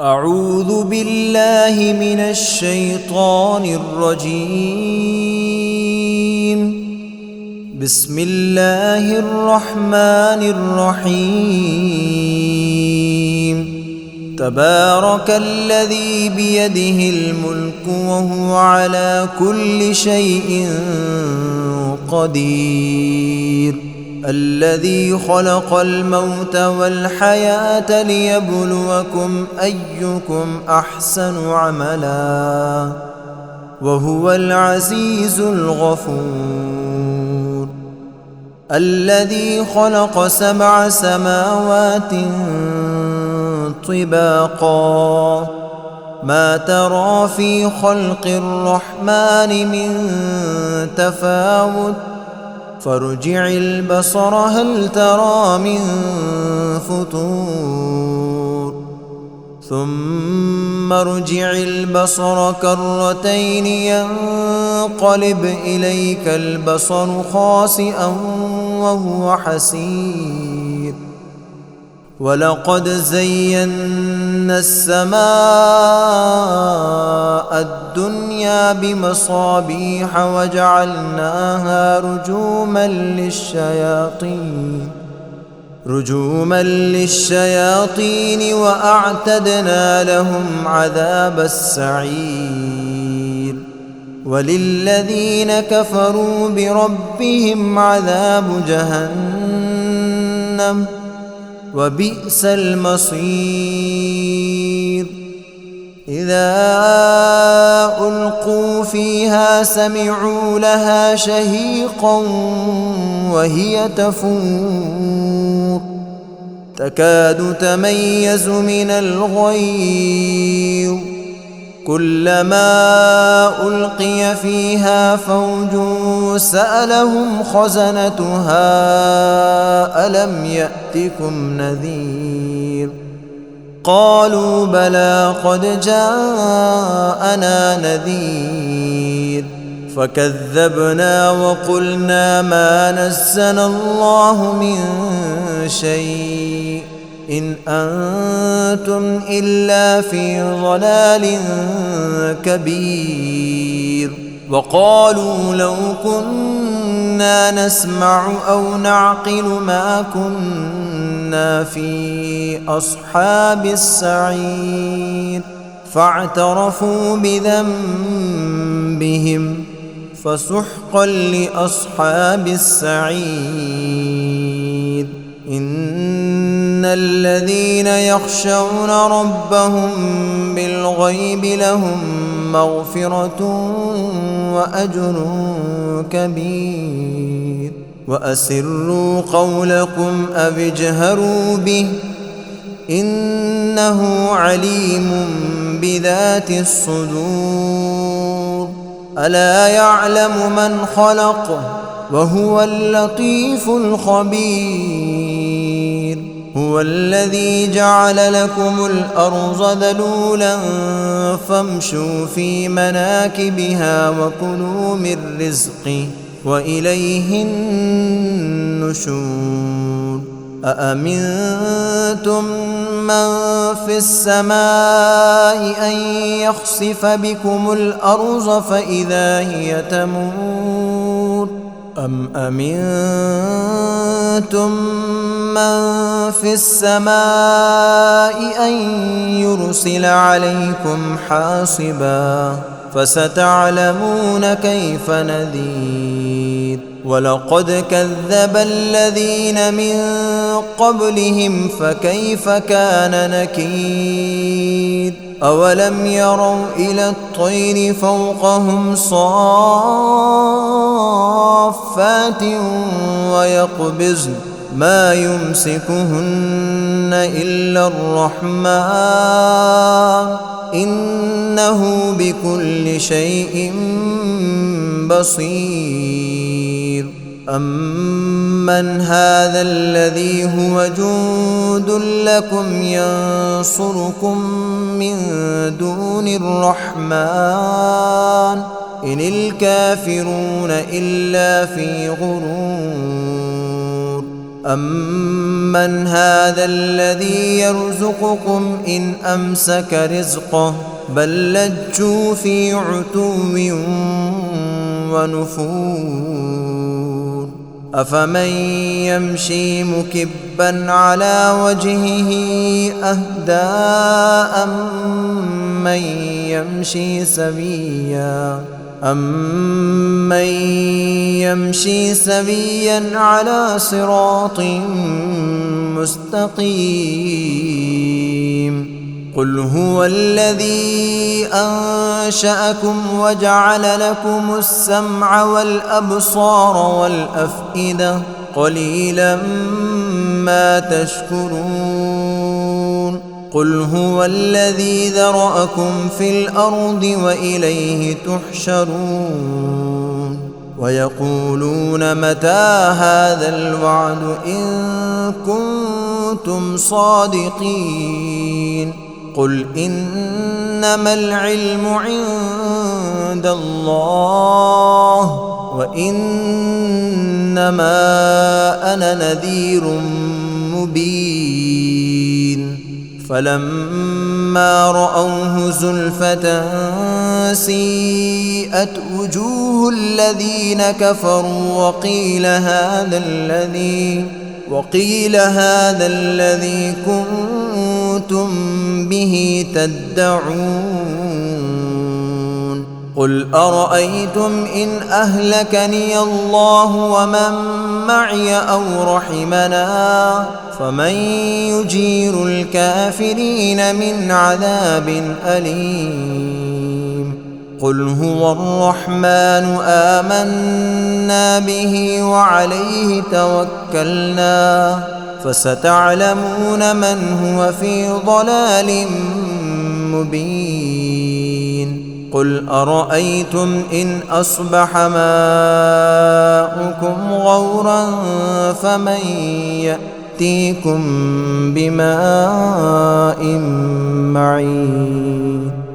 أعوذ بالله من الشيطان الرجيم. بسم الله الرحمن الرحيم. تبارك الذي بيده الملك وهو على كل شيء قدير. الذي خلق الموت والحياة ليبلوكم أيكم أحسن عملا وهو العزيز الغفور. الذي خلق 7 سماوات طباقا ما ترى في خلق الرحمن من تفاوت فارجع البصر هل ترى من فطور ثم ارجع البصر كرتين ينقلب إليك البصر خاسئا وهو حسير. ولقد زينا السماء الدنيا بمصابيح وجعلناها رجوما للشياطين وأعتدنا لهم عذاب السعير. وللذين كفروا بربهم عذاب جهنم وبئس المصير. إذا ألقوا فيها سمعوا لها شهيقا وهي تفور تكاد تميز من الغيظ كلما ألقي فيها فوج سألهم خزنتها ألم يأتكم نذير قالوا بلى قد جاءنا نذير فكذبنا وقلنا ما نزل الله من شيء إن أنتم إلا في ضلال كبير. وقالوا لو كنا نسمع أو نعقل ما كنا في أصحاب السعير فاعترفوا بذنبهم فسحقا لأصحاب السعير. إن الذين يخشون ربهم بالغيب لهم مغفرة وأجر كبير. وأسروا قولكم أو اجهروا به إنه عليم بذات الصدور. ألا يعلم من خلق وهو اللطيف الخبير. هو الذي جعل لكم الأرض ذلولا فامشوا في مناكبها وكلوا من رزقه وإليه النشور. أأمنتم من في السماء أن يخسف بكم الأرض فإذا هي تمور أم أمنتم من في السماء أن يرسل عليكم حاصبا فستعلمون كيف نذير. ولقد كذب الذين من قبلهم فكيف كان نكير. أولم يروا إلى الطير فوقهم صافات ويقبضن ما يمسكهن إلا الرحمن إنه بكل شيء بصير. أمن هذا الذي هو جند لكم ينصركم من دون الرحمن إن الكافرون إلا في غرور. أمن هذا الذي يرزقكم إن أمسك رزقه بل لجوا في عتو ونفور أفمن يمشي مكبا على وجهه أهدى أمن يمشي سويا على صراط مستقيم قل هو الذي أنشأكم وجعل لكم السمع والأبصار والأفئدة قليلا ما تشكرون قل هو الذي ذرأكم في الأرض وإليه تحشرون ويقولون متى هذا الوعد إن كنتم صادقين قل إنما العلم عند الله وإنما أنا نذير مبين فلما رأوه زلفة سيئت وجوه الذين كفروا وقيل هذا الذي كنتم به تدعون قل أرأيتم إن أهلكني الله ومن معي أو رحمنا فمن يجير الكافرين من عذاب أليم قل هو الرحمن آمنا به وعليه توكلنا فستعلمون من هو في ضلال مبين قل أرأيتم إن أصبح ماؤكم غورا فمن يأتيكم بماء معين